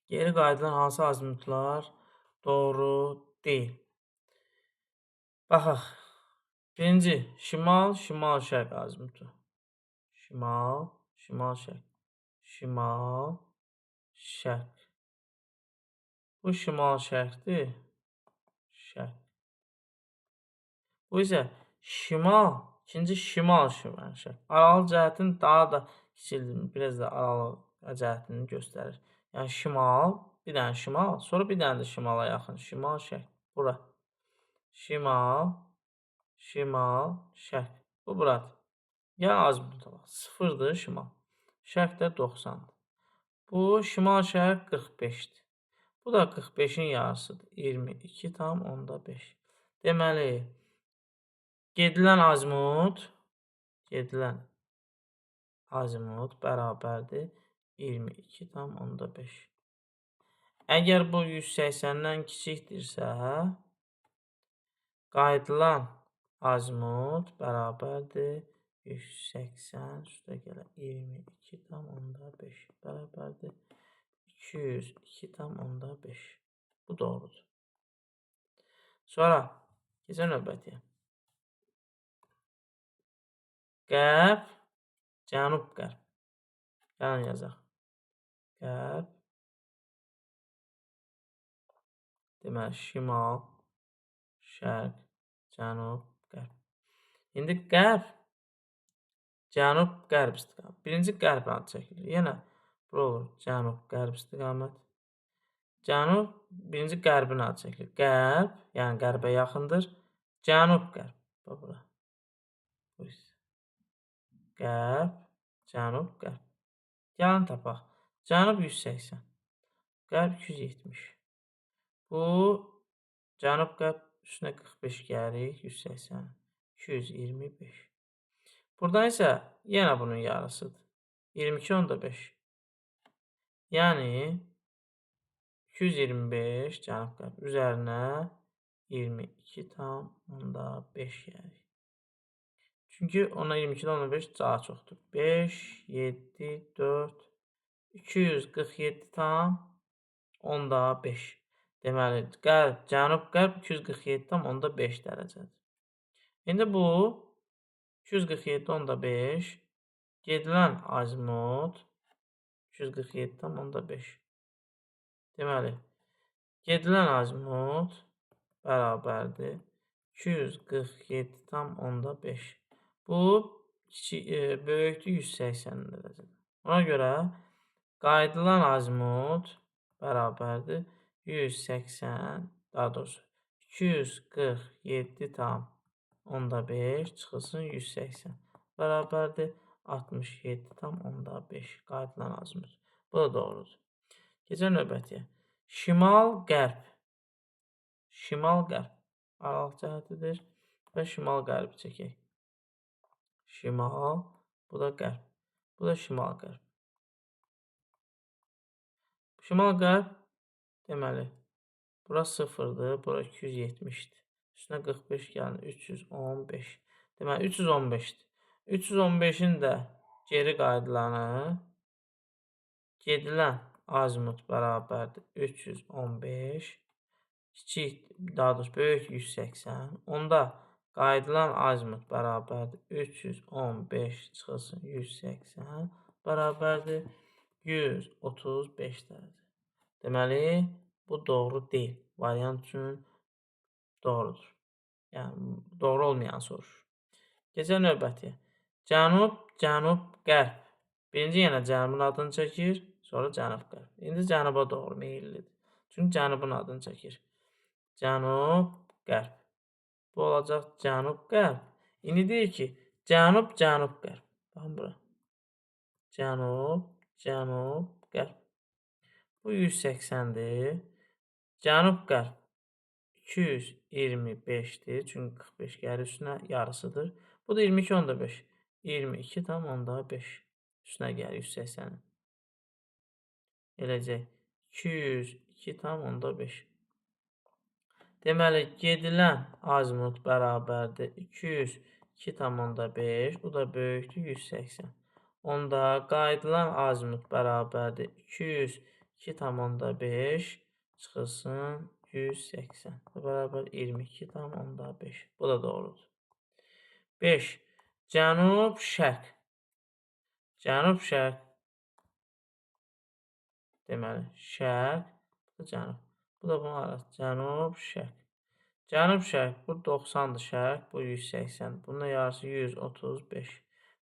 Geri qayıdılan hansı azimutlar doğru deyil? Baxaq. Birinci, şimal, şimal-şərq azimutu. Şimal, şimal-şərq. Şimal, şərq. Bu şimal-şərqdir. Şərq. Bu isə şimal, ikinci şimal-şərq. Aralı cəhətin daha da kiçildiyini, biraz da aralı cəhətini göstərir. Yəni şimal, bir dənə şimal, sonra bir dənə də şimala yaxın. Şimal-şərq. Bura. Şimal, şimal, şərq. Bu buradır. Yəni azimuta bax. 0-dır şimal. Şərq də 90-dır. Bu şimal-şərq 45-dir. Bu da 45-in yarısıdır. 22,5. Deməli, gedilən azimut bərabərdir 22,5. Əgər bu 180-dən kiçikdirsə, qayıdılan azimut bərabərdir 180 üstə gələ 22,5 bərabərdir 202,5. Bu doğrudur. Sonra keçək növbətiyə. Qərb, cənub-qərb. Gəlin yazaq. Qərb, deməli, şimal, şərq, cənub, qərb. İndi qərb, cənub, qərb istiqamət. Birinci qərb adı çəkilir. Yenə bura olur cənub, qərb istiqamət. Cənub, birinci qərbin adı çəkilir. Qərb, yəni qərbə yaxındır. Cənub, qərb. Bax bura. Bu isə. Qərb, cənub, qərb. Gəlin tapaq. Cənub 180. Qərb 270. Bu, cənub, qərb üstünə 45 gəlirik. 180. 225. Buradan isə yenə bunun yarısıdır. 22,5. Yəni 225 cənub qərb üzərinə 22,5 gəlirik. Çünki ona 22,5 daha çoxdur. 5, 7, 4, 247,5. Deməli, qərb, cənub, qərb 247,5 dərəcədir. İndi bu 247,5 gedilən azimut 247,5. Deməli, gedilən azimut bərabərdir 247,5. Bu böyükdür 180 dərəcədir. Ona görə qayıdılan azimut bərabərdir 180, daha doğrusu 247,5 çıxılsın 180 bərabərdir 67,5 qayıdılan azimut. Bu da doğrudur. Keçək növbətiyə. Şimal-qərb. Şimal-qərb. Aralıq cəhətidir və şimal-qərbi çəkək. Şimal, bu da qərb. Bu da şimal-qərb. Şimal-qərb, deməli, bura 0-dır, bura 270-dir. Üstünə 45 gəlin, 315. Deməli, 315-dir. 315-in də geri qayıdılanı gedilən azimut bərabərdir 315. Kiçik, daha doğrusu böyük 180. Onda qayıdılan azimut bərabərdir 315 çıxılsın 180 bərabərdir 135 dərəcə. Deməli, bu doğru deyil. Variant üçün doğrudur. Yəni, doğru olmayan soruşur. Keçək növbətiyə. Cənub, cənub, qərb. Birinci yenə cənubun adını çəkir, sonra cənub, qərb. İndi cənuba doğru meyillidir. Çünki cənubun adını çəkir. Cənub, qərb. Bu olacaq cənub, qərb. İndi deyir ki, cənub, cənub, qərb. Baxın bura. Cənub, cənub, qərb. Bu 180-dir. Cənub, qərb 225-dir. Çünki 45 gəlir üstünə yarısıdır. Bu da 22,5. 22,5 üstünə gəlir 180-in. Eləcək. 202,5. Deməli, gedilən azimut bərabərdir 202,5. Bu da böyükdür 180. Onda qayıdılan azimut bərabərdir 202,5 2,5 çıxılsın 180 bərabər 22,5. Bu da doğrudur. 5. Cənub-şərq. Cənub-şərq. Deməli, şərq, bu da cənub. Bu da bunun arası. Cənub-şərq. Cənub-şərq, bu 90-dır şərq, bu 180. Bunun yarısı 135.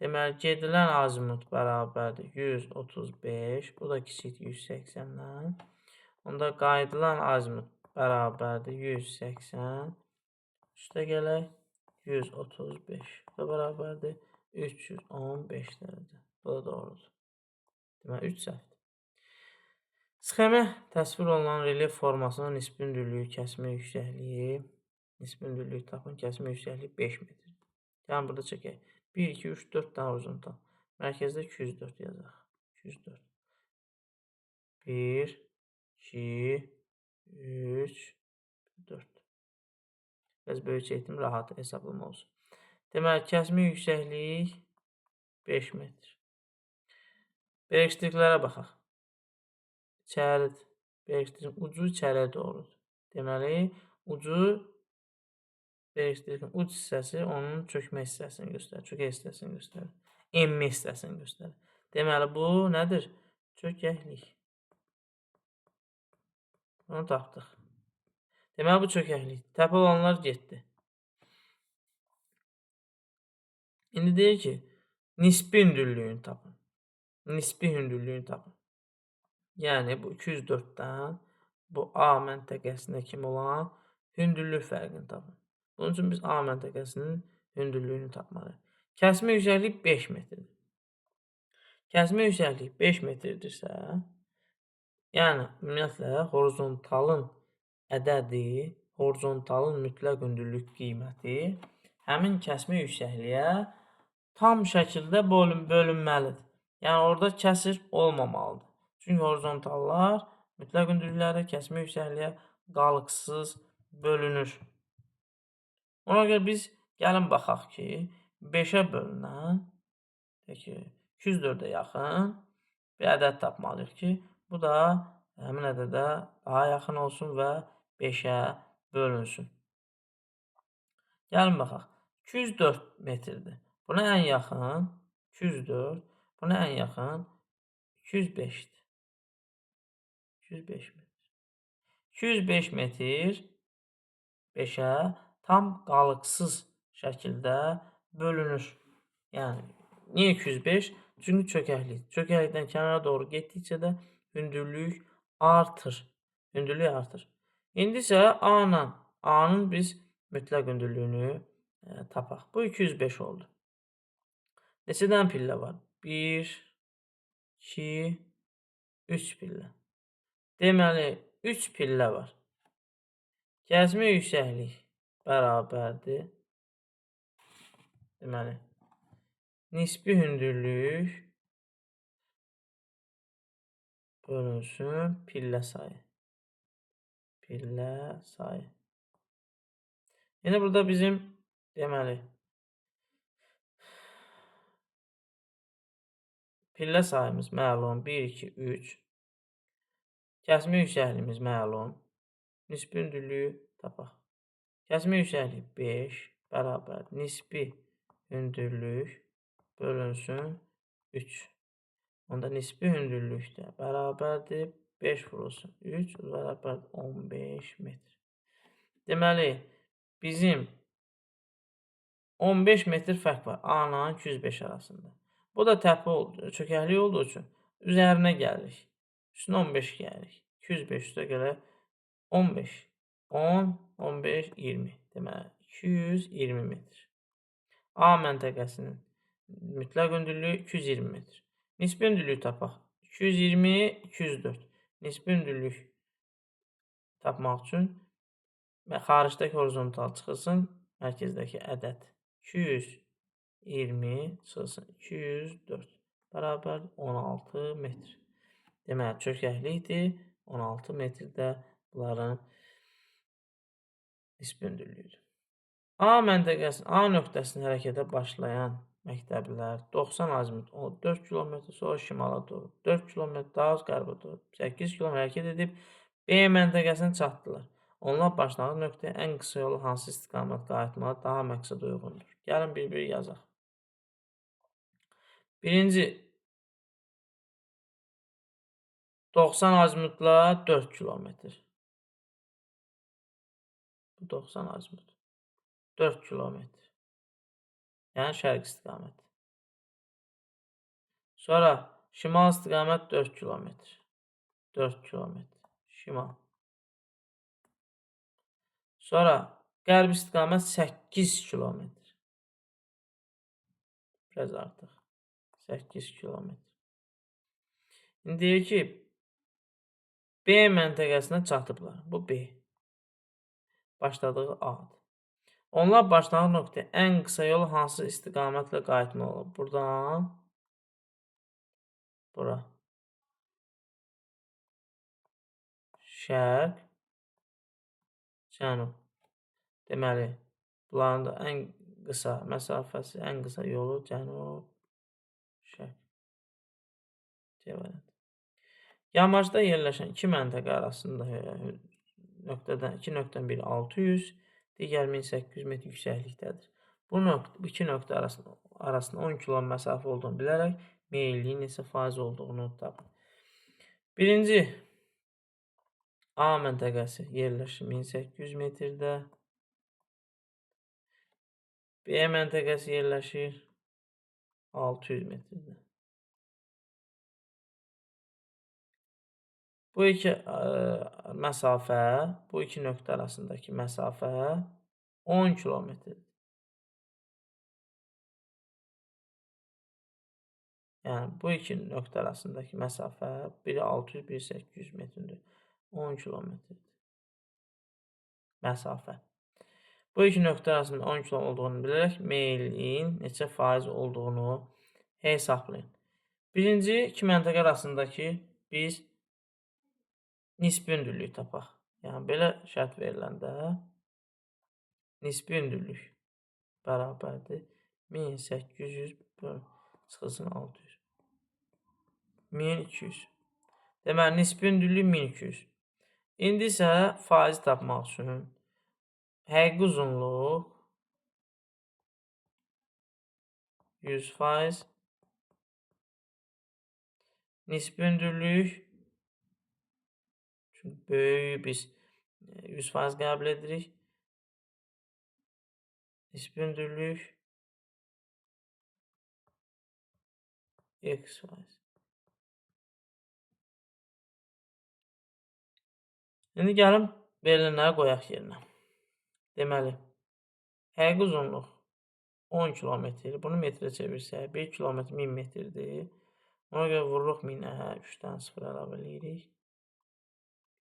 Deməli, gedilən azimut bərabərdir 135. Bu da kiçikdir 180-dən. Onda qayıdılan azimut bərabərdir 180. Üstə gələk 135. Bu da bərabərdir 315 dərəcə. Bu da doğrudur. Deməli, 3 səhvdir. Sxemə təsvir olunan relyef formasının nisbi hündürlüyü, kəsmə yüksəkliyi, nisbi hündürlüyü tapın, kəsmə yüksəkliyi 5 metrdir. Yəni, burada çəkək. 1, 2, 3, 4 dənə horizontal. Mərkəzdə 204 yazaq. 204. 1, 2, 3, 4. Biraz böyük çəkdim, rahat hesablama olsun. Deməli, kəsmə yüksəklik 5 metr. Bərəkçiliklərə baxaq. İçəridir. Bərəkçiliyin ucu içəriyə doğrudur. Deməli, ucu bərəkçiliyin uc hissəsi onun çökmə hissəsini göstərir. Çökə hissəsini göstərir. Enmə hissəsini göstərir. Deməli, bu nədir? Çökəklik. Onu tapdıq. Deməli, bu çökəklik. Təpə olanlar getdi. İndi deyir ki, nisbi hündürlüyünü tapın. Nisbi hündürlüyünü tapın. Yəni, bu 204-dən bu A məntəqəsinə kimi olan hündürlük fərqini tapın. Bunun üçün biz A məntəqəsinin hündürlüyünü tapmalıyıq. Kəsmə yüksəklik 5 metrdir. Kəsmə yüksəklik 5 metrdirsə, yəni, ümumiyyətlə, horizontalın ədədi, horizontalın mütləq hündürlük qiyməti həmin kəsmə yüksəkliyə tam şəkildə bölünməlidir. Yəni, orada kəsir olmamalıdır. Çünki horizontallar mütləq hündürlüklərdə kəsmə yüksəkliyə qalıqsız bölünür. Ona görə biz gəlin baxaq ki, 5-ə bölünən 204-ə yaxın bir ədəd tapmalıyıq ki, bu da həmin ədədə daha yaxın olsun və 5-ə bölünsün. Gəlin baxaq. 204 metrdir. Buna ən yaxın 204, buna ən yaxın 205-dir. 205 metr. 205 metr 5-ə tam qalıqsız şəkildə bölünür. Yəni, niyə 205? Çünki çökəklik. Çökəklikdən kənara doğru getdikcə də hündürlük artır. Hündürlük artır. İndi isə A-nın biz mütləq hündürlüyünü tapaq. Bu 205 oldu. Neçə dənə pillə var? 1, 2, 3 pillə. Deməli, 3 pillə var. Kəsmə yüksəklik bərabərdir. Deməli, nisbi hündürlük bölünsün pillə sayı. Pillə sayı. Yəni, burada bizim, deməli, pillə sayımız məlum 1, 2, 3. Kəsmə yüksəkliyimiz məlum. Nisbi hündürlüyü tapaq. Kəsmə yüksəklik 5 bərabər nisbi hündürlük bölünsün 3. Onda nisbi hündürlük də bərabərdir 5 vurulsun 3 bərabər 15 metr. Deməli, bizim 15 metr fərq var A-la 205 arasında. Bu da təpə oldu, çökəklik olduğu üçün üzərinə gəlirik. Üstünə 15 gəlirik. 205 üstə gələk 15. 10, 15, 20. Deməli, 220 metr. A məntəqəsinin mütləq hündürlüyü 220 metr. Nisbi hündürlüyü tapaq. 220, 204. Nisbi hündürlük tapmaq üçün xaricdəki horizontal çıxılsın, mərkəzdəki ədəd 220 çıxılsın 204. Bərabər 16 metr. Deməli, çökəklikdir. 16 metrdə bunların nisbi hündürlüyüdür. A nöqtəsinin hərəkətə başlayan məktəblilər. 90 azimut 4 kilometr, sonra şimala doğru 4 kilometr, daha az qərbə doğru 8 kilometr hərəkət edib B məntəqəsinə çatdılar. Onlar başlanğıc nöqtəyə ən qısa yolu hansı istiqamət qayıtmalı daha məqsəd uyğundur. Gəlin bir-bir yazaq. Birinci 90 azimutla 4 kilometr. Bu 90 azimut. 4 kilometr. Yəni şərq istiqaməti. Sonra şimal istiqamət 4 kilometr. 4 kilometr. Şimal. Sonra qərb istiqamət 8 kilometr. Biraz artıq. 8 kilometr. İndi deyir ki, B məntəqəsinə çatıblar. Bu B. Başladığı A-dır. Onlar başlanğıc nöqtəyə ən qısa yol hansı istiqamətlə qayıtmalı olur? Buradan bura. Şərq, cənub. Deməli, bunların da ən qısa məsafəsi, ən qısa yolu cənub, şərq. Yamacda yerləşən iki məntəqə arasında nöqtədən 2 nöqtədən biri 600, digər 1800 metr yüksəklikdədir. Bu iki nöqtə arasında 10 km məsafə olduğunu bilərək meyilliyin neçə faiz olduğunu tapın. Birinci A məntəqəsi yerləşir 1800 metrdə. B məntəqəsi yerləşir 600 metrdə. Bu iki məsafə, bu iki nöqtə arasındakı məsafə 10 kilometrdir. Yəni, bu iki nöqtə arasındakı məsafə, biri 600, biri 800 metrdir. 10 kilometrdir. Məsafə. Bu iki nöqtə arasında 10 km olduğunu bilərək meyilliyin neçə faiz olduğunu hesablayın. Birinci iki məntəqə arasındakı biz nisbi hündürlüyü tapaq. Yəni, belə şərt veriləndə nisbi hündürlük bərabərdir 1800 çıxılsın 600. 1200. Deməli, nisbi hündürlük 1200. İndi isə faiz tapmaq üçün həqiqi uzunluq 100%, nisbi hündürlük, çünki böyüyü biz 100% qəbul edirik, nisbi hündürlük x%. İndi gəlin verilənləri qoyaq yerinə. Deməli, həqiqi uzunluq 10 kilometr, bunu metrə çevirsək, 1 kilometr 1000 metrdir. Ona görə vururuq 1000-ə, 3-dən 0 əlavə edirik.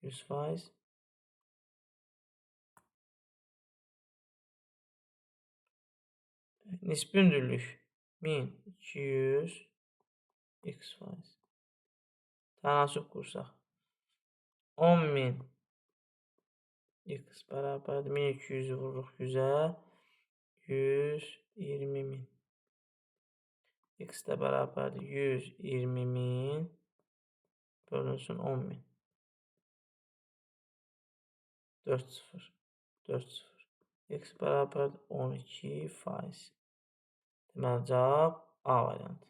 100%. Nisbi hündürlük 1200 x%. Tənasüb qursaq. 10.000 x bərabərdir. 1200-ü vururuq 100-ə. 120.000. X də bərabərdir. 120.000 bölünsün 10.000. 4-0. 4-0. X bərabərdir 12%. Deməli, cavab A variantı.